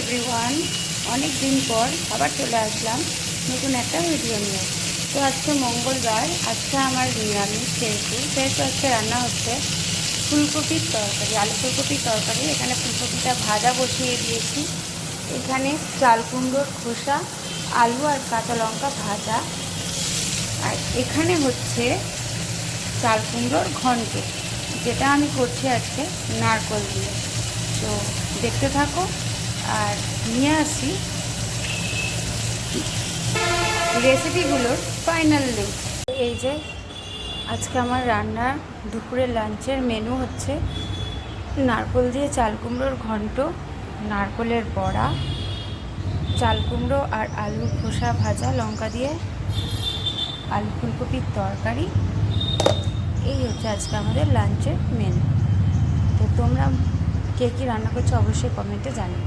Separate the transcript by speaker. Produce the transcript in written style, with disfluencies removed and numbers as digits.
Speaker 1: Everyone, অনেক দিন পর আবার চলে আসলাম নতুন একটা ভিডিও নিয়ে। তো আজকে মঙ্গলবার, আজকে আমার নিরামিষ সেহেতু আজকে রান্না হচ্ছে ফুলকপির তরকারি, আলু ফুলকপির তরকারি। এখানে ফুলকপিটা ভাজা বসিয়ে দিয়েছি। এখানে চাল কুমড়োর খোসা, আলু আর কাঁচা লঙ্কা ভাজা। আর এখানে হচ্ছে চাল কুমড়োর ঘন্ট, যেটা আমি করছি আজকে নারকেল দিয়ে। তো দেখতে থাকো আর নিয়ে আসি রেসিপিগুলোর ফাইনাল লুক। এই যে আজকে আমার রান্নার দুপুরের লাঞ্চের মেনু হচ্ছে নারকেল দিয়ে চাল কুমড়োর ঘন্ট, নারকেলের বড়া, চাল কুমড়ো আর আলুর খোসা ভাজা, লঙ্কা দিয়ে আলু ফুলকপির তরকারি। এই হচ্ছে আজকে আমাদের লাঞ্চের মেনু। তো তোমরা কে কী রান্না করছো অবশ্যই কমেন্টে জানিও।